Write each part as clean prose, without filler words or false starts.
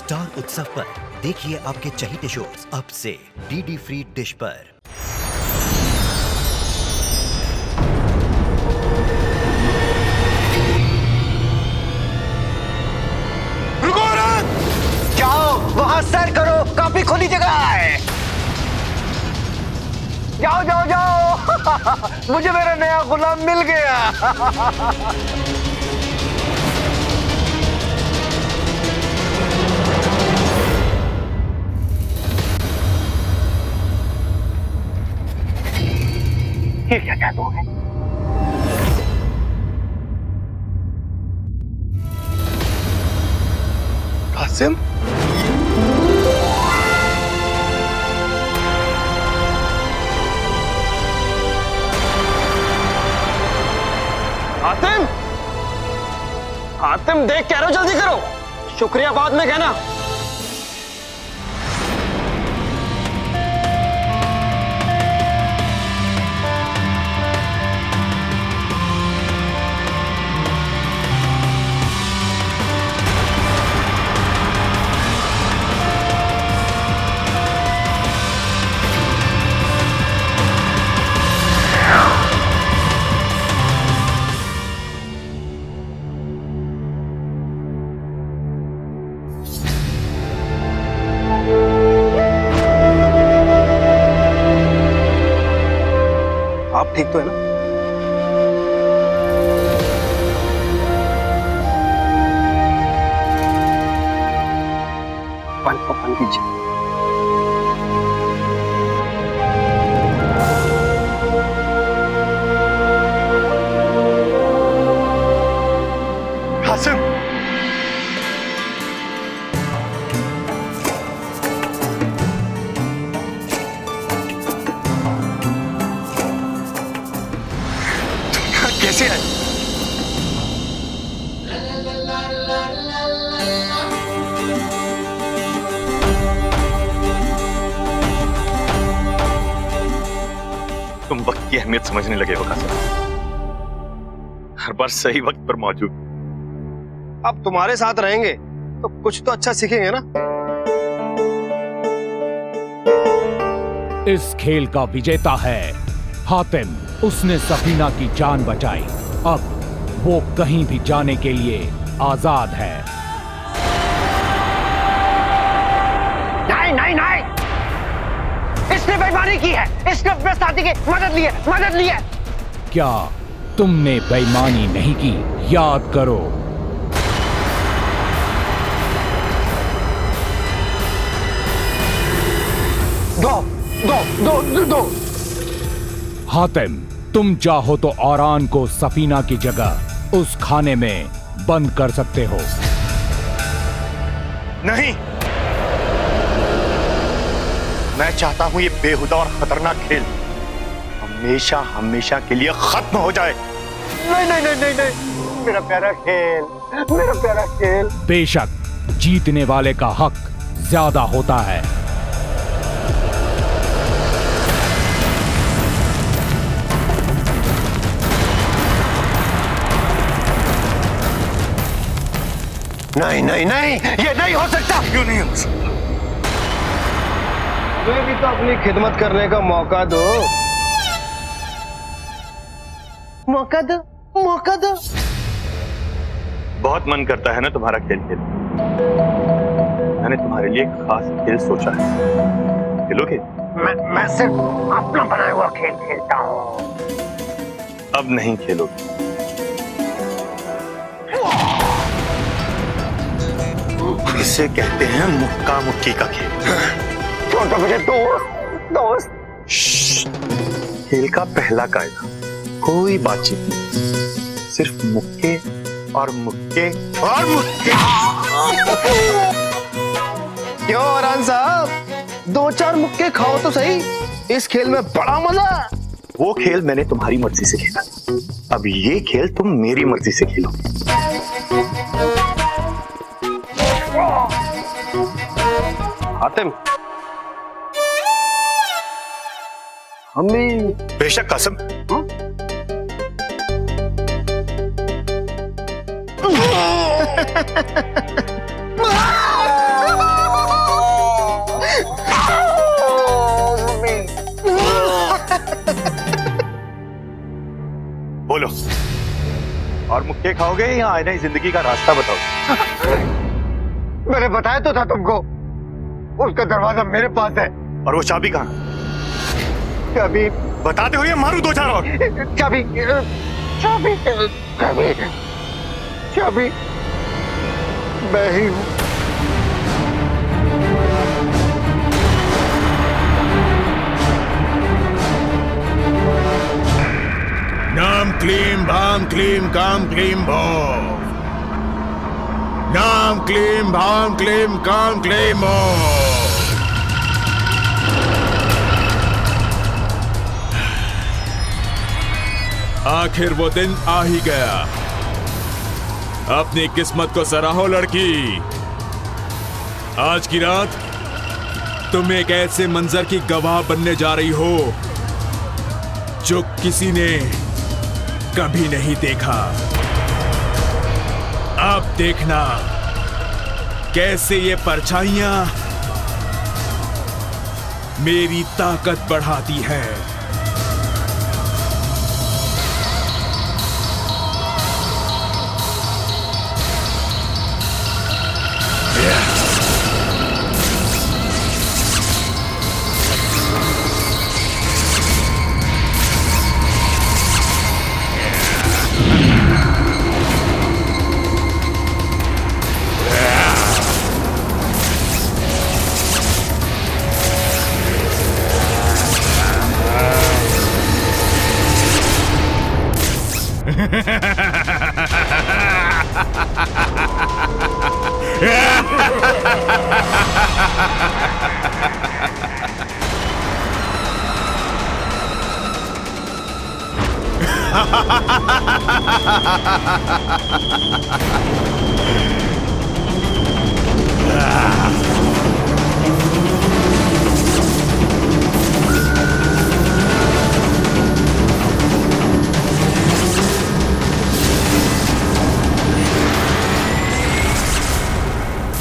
Star उत्सव पर देखिए आपके चहीते शोज अब से डीडी फ्री डिश पर। रुको ना! जाओ वहां सैर करो, काफी खुली जगह है। जाओ जाओ जाओ मुझे मेरा नया गुलाम मिल गया। ये क्या चाहते हो? कासिम? हातिम! हातिम देख कह रहे हो, जल्दी करो। शुक्रिया बाद में कहना। आप ठीक तो है ना? पानी पीजिए। कासिम! कैसे है? तुम वक्त की अहमियत समझने लगे हो कासिम। हर बार सही वक्त पर मौजूद। अब तुम्हारे साथ रहेंगे तो कुछ तो अच्छा सीखेंगे ना। इस खेल का विजेता है हातिम। उसने सफीना की जान बचाई। अब वो कहीं भी जाने के लिए आजाद है। नहीं नहीं नहीं, इसने बेईमानी की है। इसने अपने साथी की मदद ली है। क्या तुमने बेईमानी नहीं की? याद करो। दो। हातिम, तुम चाहो तो औरान को सफीना की जगह उस खाने में बंद कर सकते हो। नहीं, मैं चाहता हूं ये बेहुदा और खतरनाक खेल हमेशा हमेशा के लिए खत्म हो जाए। नहीं, मेरा प्यारा खेल। बेशक जीतने वाले का हक ज्यादा होता है। नहीं, ये नहीं हो सकता। क्यों नहीं हो सकता? मुझे भी तो अपनी खिदमत करने का मौका दो। मौका दो। बहुत मन करता है ना तुम्हारा खेल खेल। मैंने तुम्हारे लिए एक खास खेल सोचा है। खेलोगे? मैं सिर्फ अपना बनाया हुआ खेल खेलता हूँ। अब नहीं खेलोगे। इसे कहते हैं मुक्का मुक्की का खेल। छोटा मुझे दोस्त। खेल का पहला कायदा, कोई बातचीत नहीं, सिर्फ मुक्के और मुक्के और मुक्के। क्यों औरान साहब, 2-4 मुक्के खाओ तो सही। इस खेल में बड़ा मजा है। वो खेल मैंने तुम्हारी मर्जी से खेला, अब ये खेल तुम मेरी मर्जी से खेलो। हातिम, हम भी। बेशक कासिम। और मुक्के खाओगे या आईना ही जिंदगी का रास्ता बताओ? मैंने बताया तो था तुमको, उसका दरवाजा मेरे पास है। और वो चाबी कहाँ? चाबी बताते हुए मारू दो चार और। चाबी चाबी चाबी चाबी मैं ही हूँ। नाम क्लीम भाम क्लीम काम क्लीम भो। नाम क्लीम भाम क्लीम काम क्लीम भो। आखिर वो दिन आ ही गया। अपनी किस्मत को सराहो लड़की। आज की रात तुम एक ऐसे मंजर की गवाह बनने जा रही हो जो किसी ने कभी नहीं देखा। अब देखना कैसे ये परछाइयां मेरी ताकत बढ़ाती है।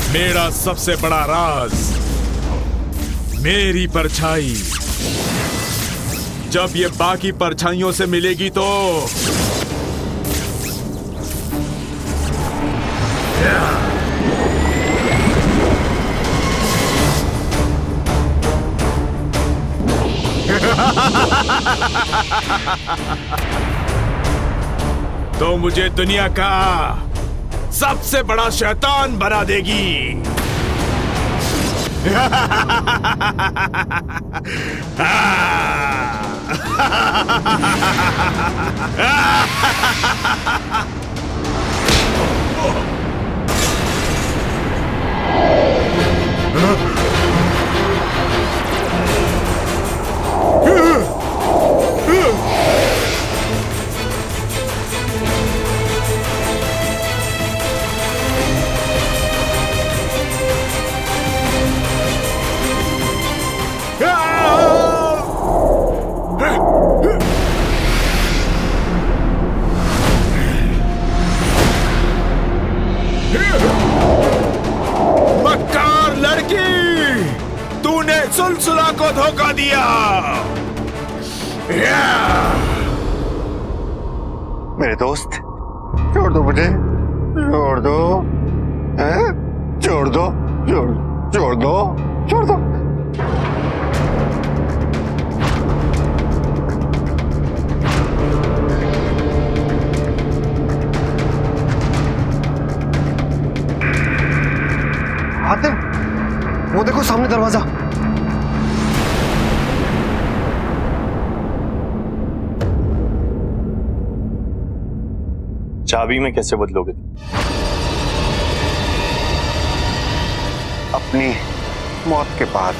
मेरा सबसे बड़ा राज मेरी परछाई जब ये बाकी परछाइयों से मिलेगी तो तो मुझे दुनिया का सबसे बड़ा शैतान बना देगी। मक्कार लड़की, तूने सुलसुला को धोखा दिया। मेरे दोस्त, छोड़ दो मुझे, छोड़ दो, हैं? छोड़ दो, छोड़ दो, छोड़ दो। आते, वो देखो सामने दरवाजा। चाबी में कैसे बदलोगे? अपनी मौत के बाद।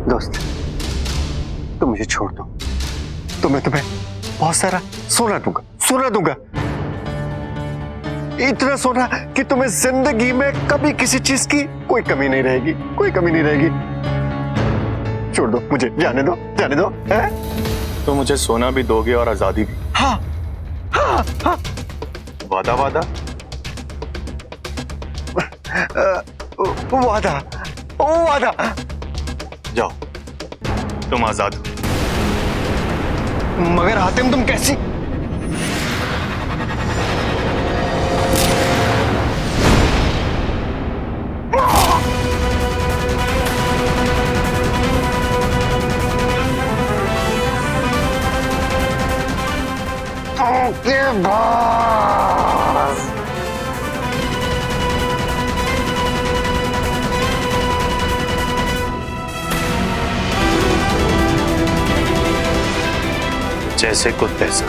दोस्त, तुम मुझे छोड़ दो, तो मैं तुम्हें बहुत सारा सोना दूंगा, इतना सोना कि तुम्हें जिंदगी में कभी किसी चीज की कोई कमी नहीं रहेगी। छोड़ दो मुझे, जाने दो, है? तो मुझे सोना भी दोगे और आजादी भी? हाँ। वादा वादा। जाओ, तुम आजाद हो। मगर हातिम तुम कैसी? जैसे को तैसा।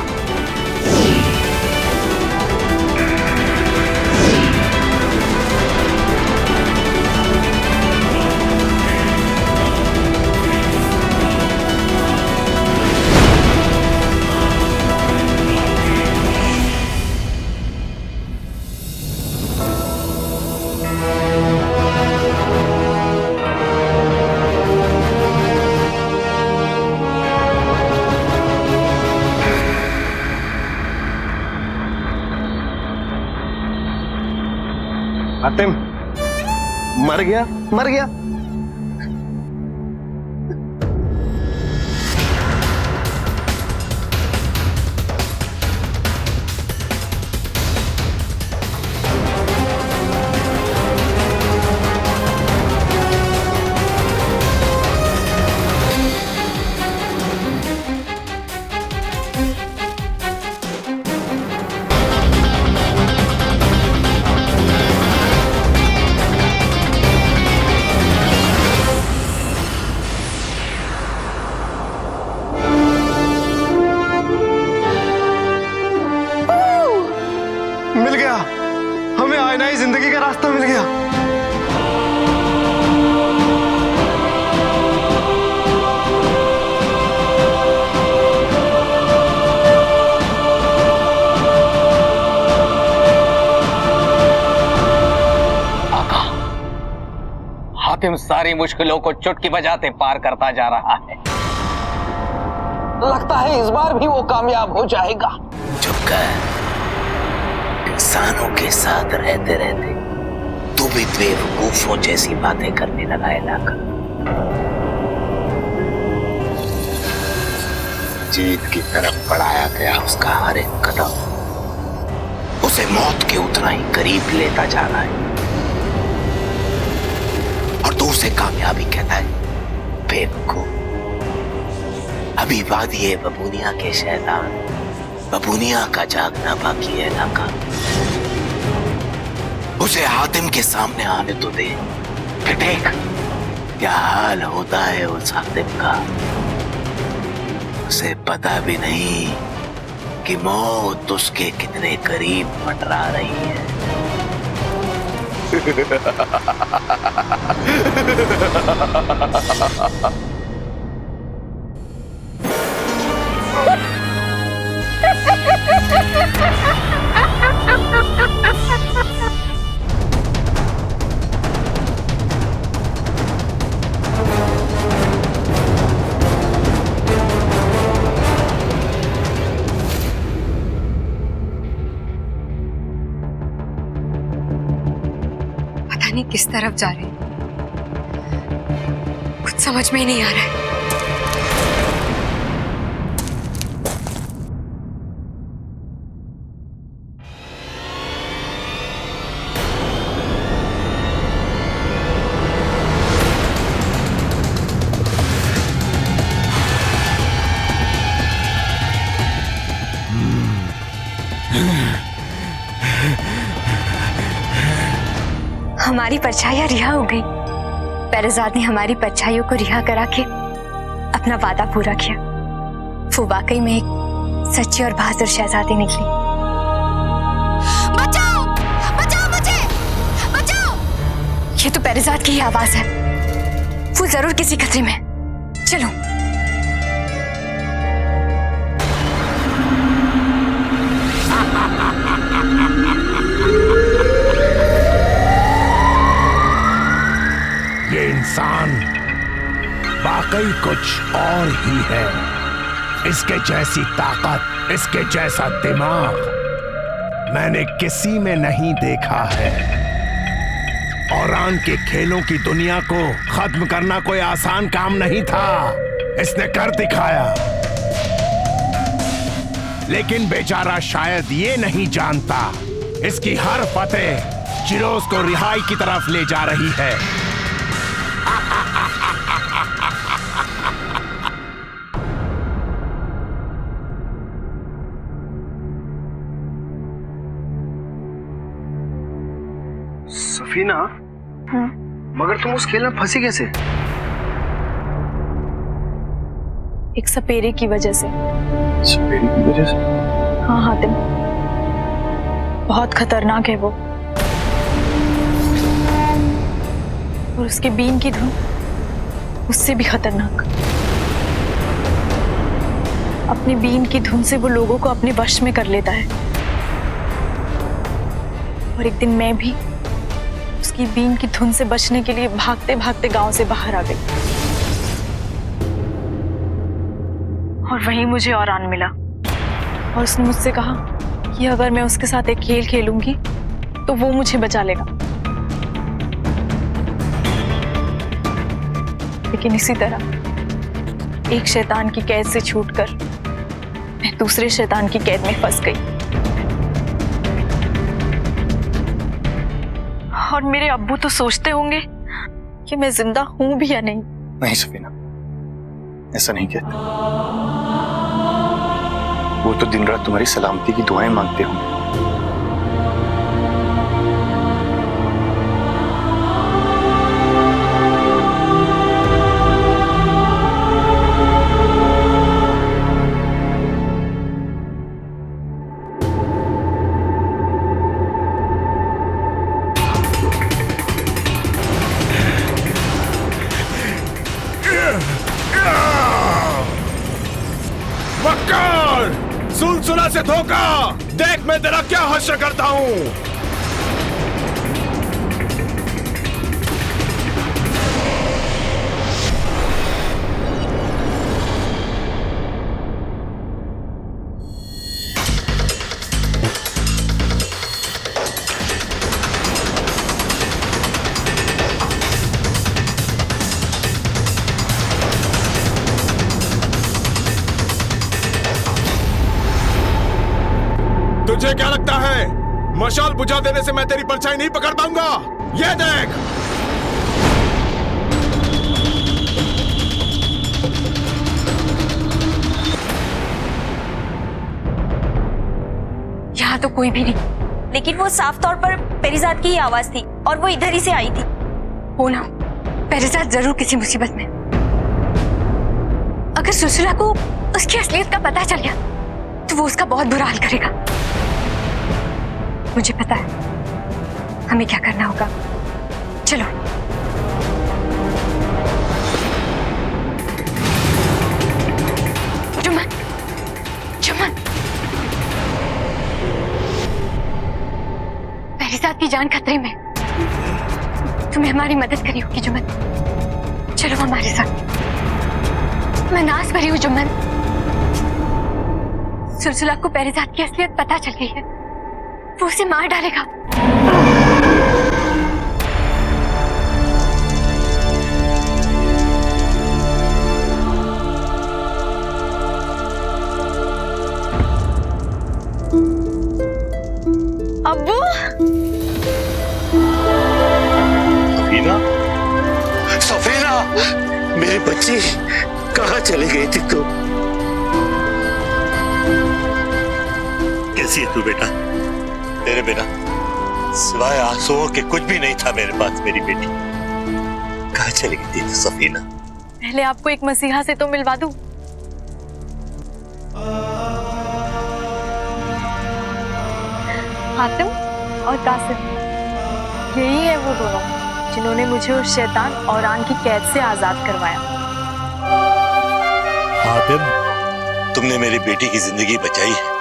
हातिम मर गया, मर गया। मिल गया, हमें आईनाई जिंदगी का रास्ता मिल गया। आका, हातिम सारी मुश्किलों को चुटकी बजाते पार करता जा रहा है। लगता है इस बार भी वो कामयाब हो जाएगा। चुप कर। इंसानों के साथ रहते रहते तू भी बेवकूफों जैसी बातें करने लगा इलाका। जीत की तरफ बढ़ाया गया उसका हर एक कदम उसे मौत के उतना ही करीब लेता जा रहा है, और तू उसे कामयाबी कहता है। बेवकूफ। अभी वादिये बबूनिया के शैतान बबूनिया का जागना बाकी है इलाका। उसे हातिम के सामने आने तो दे, फिर देख क्या हाल होता है उस हातिम का। उसे पता भी नहीं कि मौत उसके कितने करीब मंडरा रही है। किस तरफ जा रहे हैं, कुछ समझ में ही नहीं आ रहा है। हमारी परछाइयां रिहा हो गई। पेरेज़ाद ने हमारी परछाइयों को रिहा करा के अपना वादा पूरा किया। वो वाकई में एक सच्ची और बहादुर शहजादी निकली। बचाओ! बचाओ मुझे! बचाओ! ये तो पेरेज़ाद की ही आवाज है। वो जरूर किसी खतरे में है। चलो। ये इंसान वाकई कुछ और ही है। इसके जैसी ताकत, इसके जैसा दिमाग मैंने किसी में नहीं देखा है। औरान के खेलों की दुनिया को खत्म करना कोई आसान काम नहीं था। इसने कर दिखाया। लेकिन बेचारा शायद ये नहीं जानता इसकी हर फतेह चिरोज को रिहाई की तरफ ले जा रही है। सफीना, मगर तुम उस खेल में फंसी कैसे? एक सपेरे की वजह से। सपेरे की वजह से? हाँ हातिम, बहुत खतरनाक है वो, और उसके बीन की धुन उससे भी खतरनाक। अपनी बीन की धुन से वो लोगों को अपने वश में कर लेता है, और एक दिन मैं भी उसकी बीन की धुन से बचने के लिए भागते भागते गांव से बाहर आ गई, और वहीं मुझे औरान मिला, और उसने मुझसे कहा कि अगर मैं उसके साथ एक खेल खेलूंगी तो वो मुझे बचा लेगा। लेकिन इसी तरह एक शैतान की कैद से छूटकर मैं दूसरे शैतान की कैद में फंस गई, और मेरे अब्बू तो सोचते होंगे कि मैं जिंदा हूं भी या नहीं। नहीं सफीना, ऐसा नहीं कहते। वो तो दिन रात तुम्हारी सलामती की दुआएं मांगते होंगे। वक्कार, सुलसुला से धोखा, देख मैं तेरा क्या हश्र करता हूं। तुझे क्या लगता है मशाल बुझा देने से मैं तेरी परछाई नहीं पकड़ पाऊंगा? ये देख। यहाँ तो कोई भी नहीं, लेकिन वो साफ तौर पर पेरिजाद की ही आवाज थी, और वो इधर ही से आई थी। हो ना, पेरिजाद जरूर किसी मुसीबत में। अगर सुलसुला को उसकी असलियत का पता चल गया तो वो उसका बहुत बुरा हाल करेगा। मुझे पता है हमें क्या करना होगा। चलो। जुम्मन, जुम्मन, पेरिजाद की जान खतरे में। तुम्हें हमारी मदद करी होगी जुम्मन। चलो हमारे साथ। मैं नाज भरी हूँ जुम्मन। सुलसुला को पेरिजाद की असलियत पता चल गई है, वो उसे मार डालेगा। अब्बू, सफीना, सफीना, मेरी बच्ची, कहाँ चली गई थी तू? कैसी है तू बेटा? तेरे बिना सिवाय आंसुओं के कुछ भी नहीं था मेरे पास मेरी बेटी। कहाँ चली गई थी सफीना? पहले आपको एक मसीहा से तो मिलवा दूं। हातिम और कासिम, यही है वो दोनों जिन्होंने मुझे उस शैतान औरान की कैद से आजाद करवाया। हातिम, तुमने मेरी बेटी की जिंदगी बचाई है।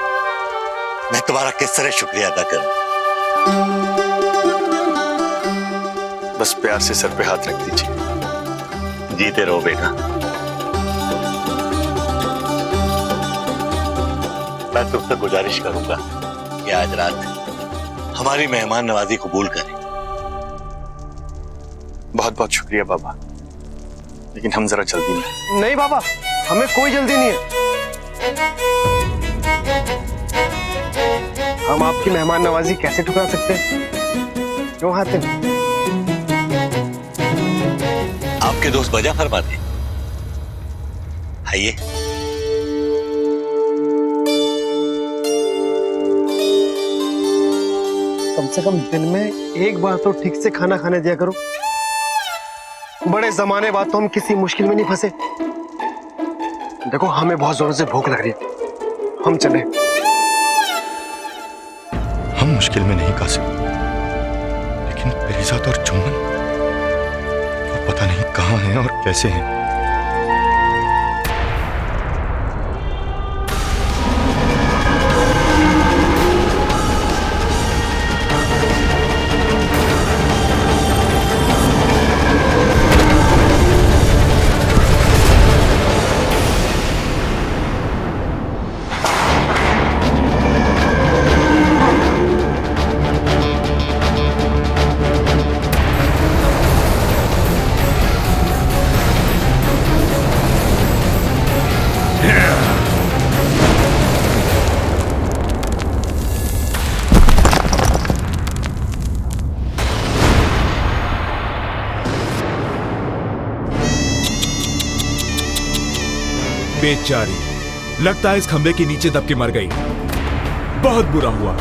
मैं तुम्हारा किस तरह शुक्रिया अदा करूं? बस प्यार से सर पे हाथ रख दीजिए। जीते रहो बेटा। मैं तुमसे गुजारिश करूंगा कि आज रात हमारी मेहमान नवाजी कबूल करें। बहुत बहुत शुक्रिया बाबा, लेकिन हम जरा जल्दी में। नहीं बाबा, हमें कोई जल्दी नहीं है। हम आपकी मेहमान नवाजी कैसे ठुकरा सकते हैं? क्यों हातिम? आपके दोस्त बजा फरमाते। आइए। कम से कम दिन में एक बार तो ठीक से खाना खाने दिया करो। बड़े जमाने बाद तो हम किसी मुश्किल में नहीं फंसे। देखो हमें बहुत जोरों से भूख लग रही है, हम चले। हम मुश्किल में नहीं कासिम, लेकिन पेरीजात और चुम्मन वो पता नहीं कहां हैं और कैसे हैं। बेचारी, लगता है इस खंबे के नीचे दब के मर गई। बहुत बुरा हुआ।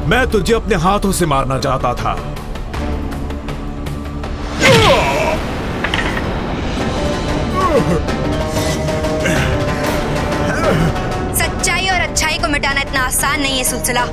मैं तुझे अपने हाथों से मारना चाहता था। सच्चाई और अच्छाई को मिटाना इतना आसान नहीं है सुलसला।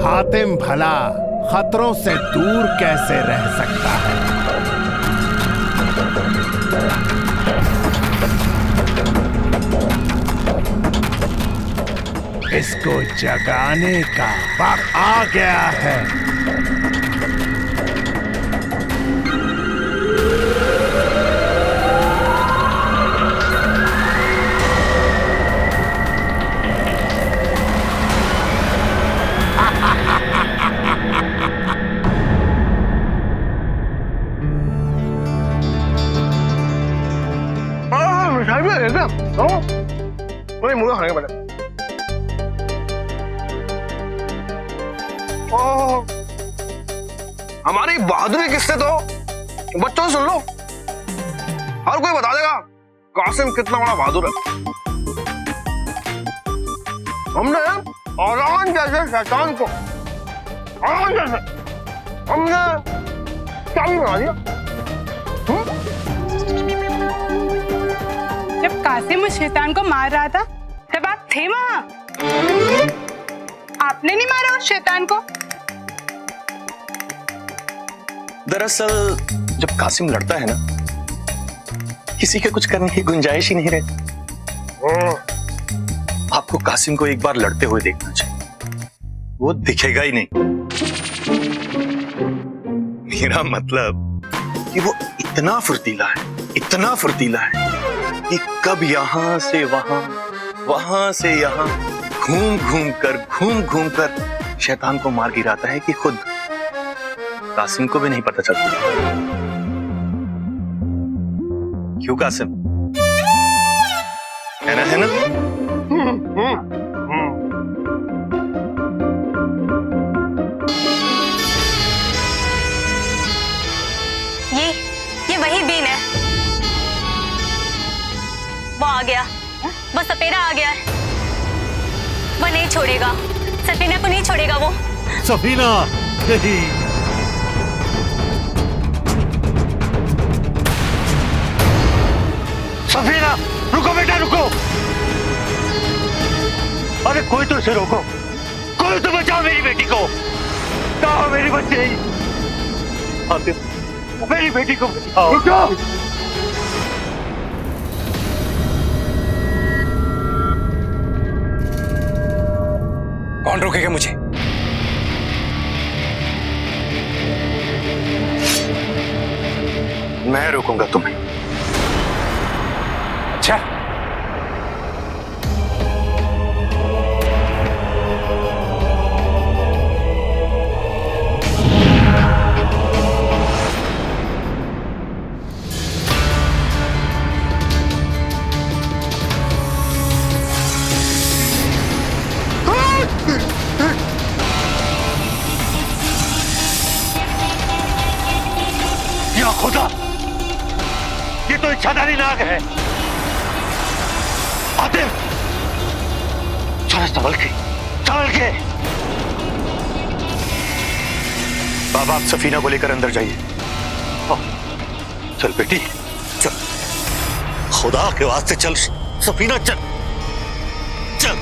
हातिम भला खतरों से दूर कैसे रह सकता है? इसको जगाने का वक्त आ गया है। मुर्गा खाने का हमारी बहादुरी किससे तो बच्चों से सुन लो। हर कोई बता देगा कासिम कितना बड़ा बहादुर है। हमने औलान जैसे शैतान को औलान जैसे हमने चाबी बना दिया। जब कासिम उस शैतान को मार रहा था तब आप थे वहां? आपने नहीं मारा उस शैतान को? दरअसल जब कासिम लड़ता है ना, किसी के कुछ करने की गुंजाइश ही नहीं रहती। आपको कासिम को एक बार लड़ते हुए देखना चाहिए, वो दिखेगा ही नहीं। मेरा मतलब कि वो इतना फुर्तीला है कि कब यहां से वहां, वहां से यहां घूम घूम कर शैतान को मार गिराता है कि खुद कासिम को भी नहीं पता चलता। क्यों कासिम? है ना? ये वही बीन है। वो आ गया, वो सपेरा आ गया है। वो नहीं छोड़ेगा, सफीना को नहीं छोड़ेगा वो। सफीना नहीं। सफीना रुको बेटा रुको। अरे कोई तो इसे रोको, कोई तो बचाओ मेरी बेटी को। कहाँ मेरी बच्ची? मेरी बेटी को बचाओ। रुको। कौन रोकेगा मुझे? मैं रोकूंगा तुम्हें। अच्छा, या खुदा, ये तो इच्छाधारी नाग है। आते चल संभल के। बाबा आप सफीना को लेकर अंदर जाइए। चल बेटी चल, खुदा के वास्ते चल सफीना, चल चल।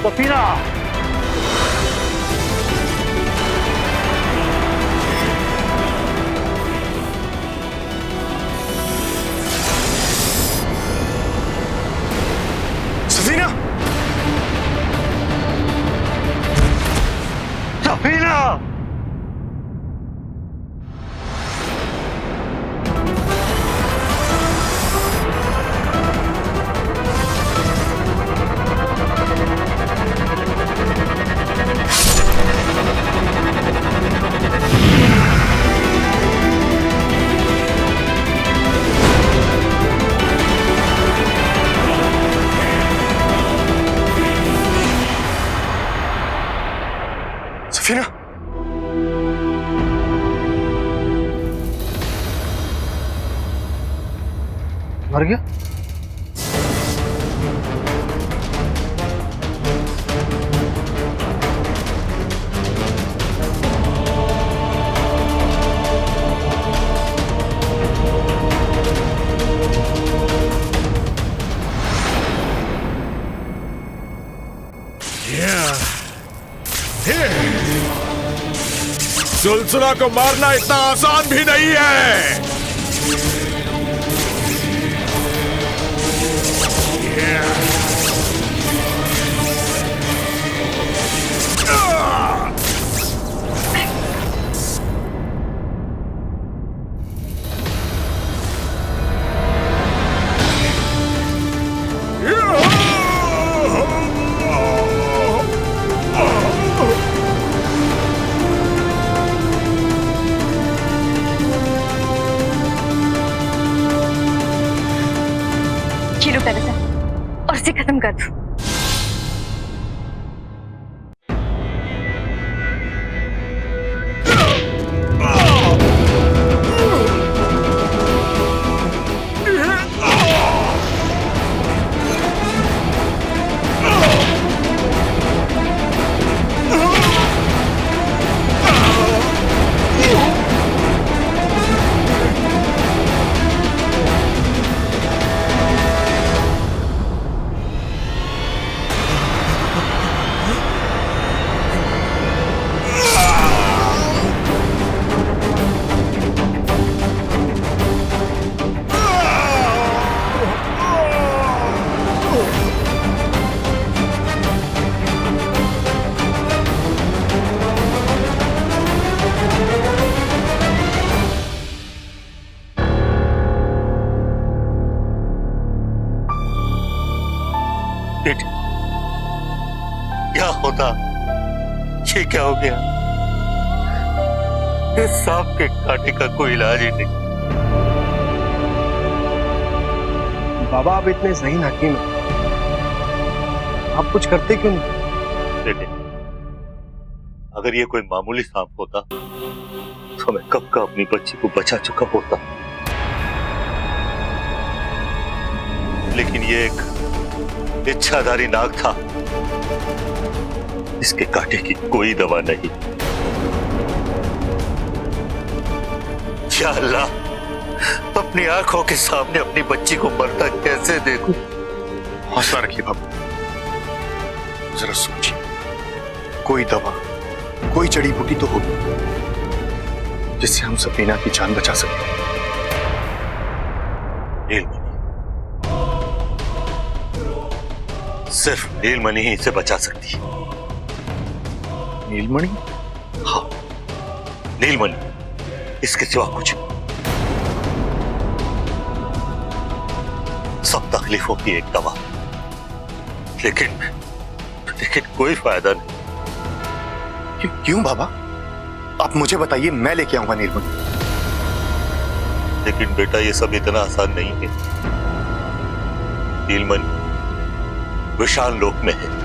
सफीना सफीना सफीना सफीना मर गया? सुलसुला को मारना इतना आसान भी नहीं है। लूं पेरेज़ाद और इसे खत्म कर दूं। क्या होता? ये क्या हो गया? इस सांप के कांटे का कोई इलाज ही नहीं। बाबा आप इतने सही हकीम हैं, आप कुछ करते क्यों नहीं? बेटे, अगर ये कोई मामूली सांप होता तो मैं कब का अपनी बच्ची को बचा चुका होता, लेकिन ये एक इच्छाधारी नाग था। इसके कांटे की कोई दवा नहीं। या अल्लाह, अपनी आंखों के सामने अपनी बच्ची को मरता कैसे देखूं? हौसला रखिए बाबू, जरा सोचिए, कोई दवा, कोई जड़ी बूटी तो होगी जिससे हम सफीना की जान बचा सकें। नीलमणि, सिर्फ नीलमणि ही इसे बचा सकती है। नीलमणि? हाँ, नीलमणि, इसके सिवा कुछ नहीं। सब तकलीफों की एक दवा, लेकिन कोई फायदा नहीं। क्यों बाबा? आप मुझे बताइए, मैं लेके आऊंगा नीलमणि। लेकिन बेटा, ये सब इतना आसान नहीं है। नीलमणि विशाल लोक में है।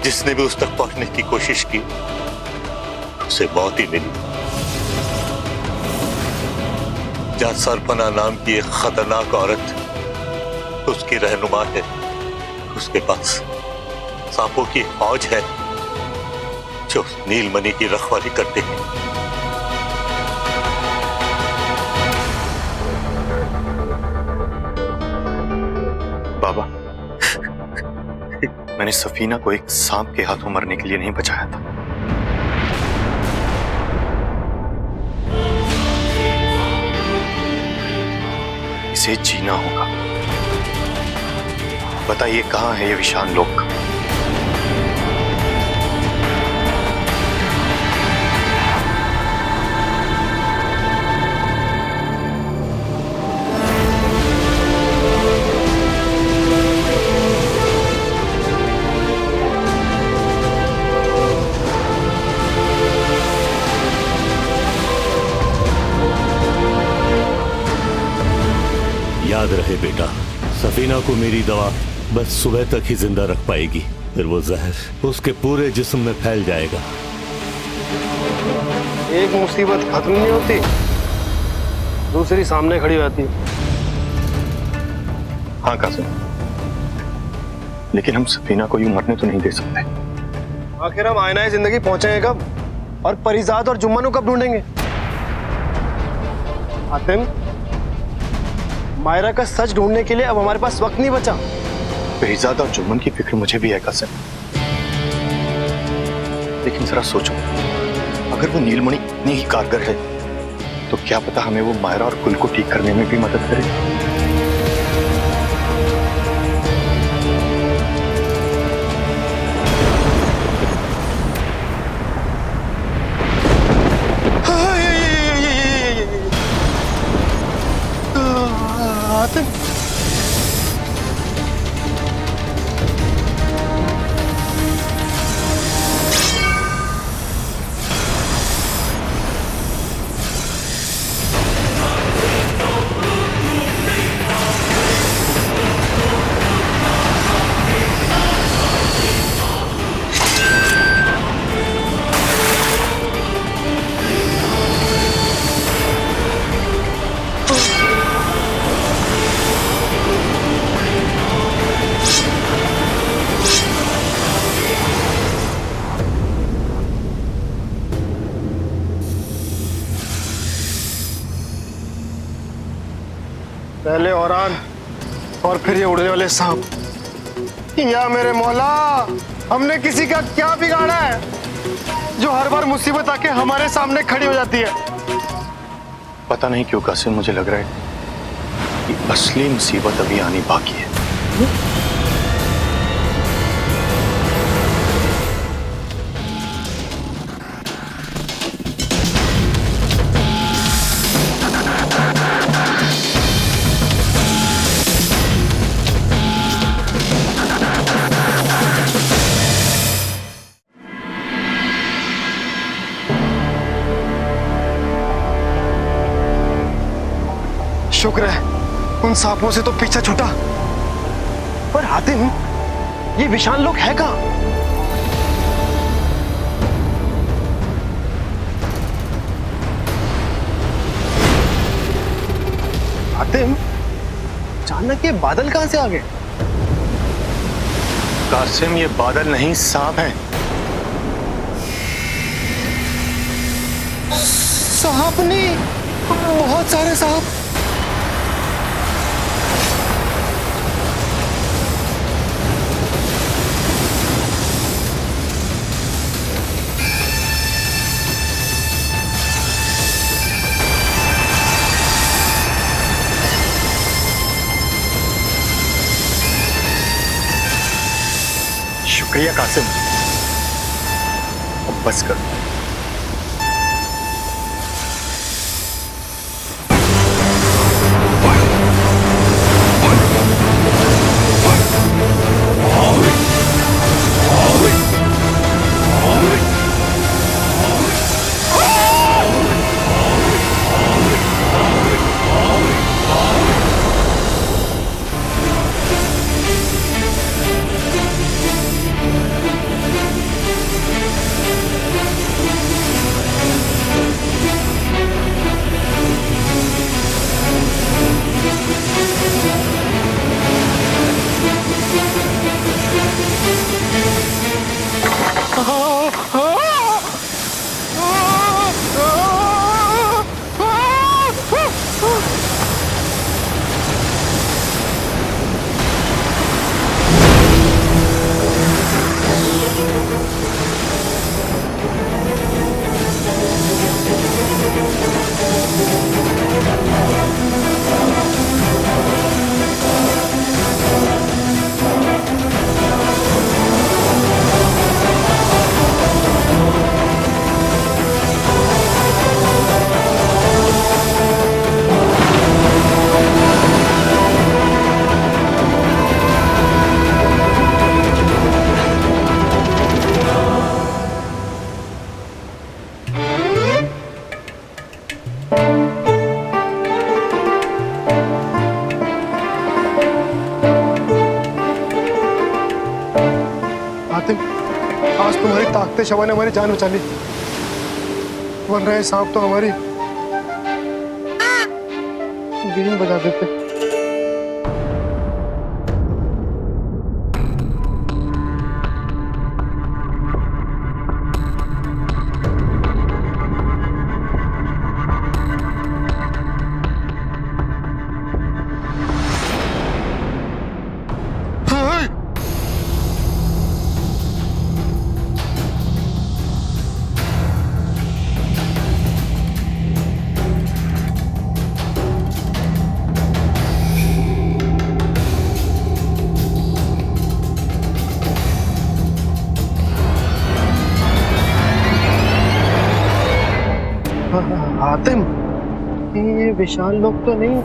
जिसने भी उस तक पहुंचने की कोशिश की उसे मौत ही मिली। जहां सरपना नाम की एक खतरनाक औरत उसकी रहनुमा है, उसके पास सांपों की फौज है जो नीलमणि की रखवाली करते हैं। बाबा, मैंने सफीना को एक सांप के हाथों मरने के लिए नहीं बचाया था। इसे जीना होगा। बताइए, कहां है ये विशाल लोक? याद रहे बेटा, सफीना को मेरी दवा बस सुबह तक ही जिंदा रख पाएगी, फिर वो जहर उसके पूरे जिस्म में फैल जाएगा। एक मुसीबत खत्म नहीं होती, दूसरी सामने खड़ी होती है। हाँ कासिम, लेकिन हम सफीना को यूं मरने तो नहीं दे सकते। आखिर हम आईनाए जिंदगी पहुंचेंगे कब, और परिजात और जुम्मन को कब ढूंढेंगे? हातिम, मायरा का सच ढूंढने के लिए अब हमारे पास वक्त नहीं बचा। परिजात और जुम्मन की फिक्र मुझे भी है कासिम, लेकिन जरा सोचो, अगर वो नीलमणि इतनी ही कारगर है तो क्या पता हमें वो मायरा और कुल को ठीक करने में भी मदद करे। पहले औरान और फिर ये उड़ने वाले सांप। या मेरे मौला, हमने किसी का क्या बिगाड़ा है जो हर बार मुसीबत आके हमारे सामने खड़ी हो जाती है? पता नहीं क्यों कासिम, मुझे लग रहा है कि असली मुसीबत अभी आनी बाकी है। शुक्र है उन सांपों से तो पीछा छूटा। पर हातिम, ये विशाल लोग है कहां? हातिम, अचानक ये बादल कहां से आ गए? कासिम, ये बादल नहीं सांप हैं। सांप नहीं, बहुत सारे सांप। शुक्रिया कासिम, अब बस कर। आज तुम्हारी ताकते शवा ने हमारी जान बचा ली, वरना ये सांप तो हमारी बीन बजा देते। हातिम, ये विशाल लोग तो नहीं,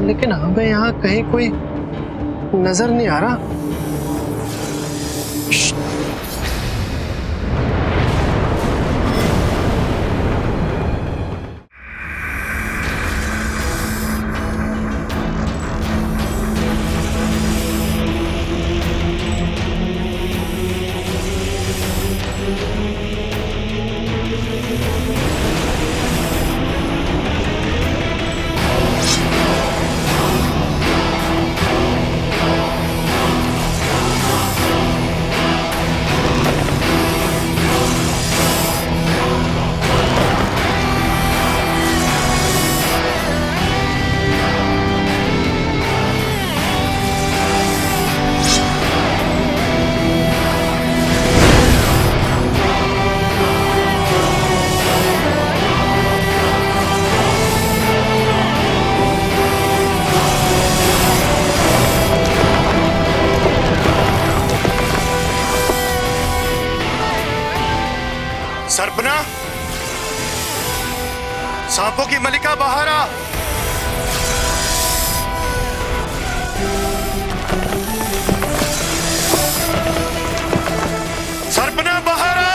लेकिन हमें यहाँ कहीं कोई नजर नहीं आ रहा। सांपों की मलिका बाहर आ। सरपना बाहर आ।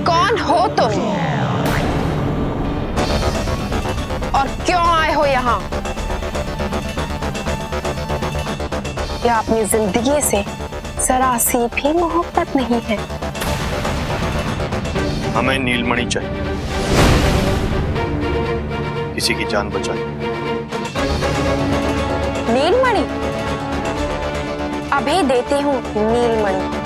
कौन हो तुम और क्यों आए हो यहाँ? क्या अपनी जिंदगी से जरा सी भी मोहब्बत नहीं है? हमें नीलमणि चाहिए, किसी की जान बचाए। नीलमणि? अभी देती हूँ नीलमणि।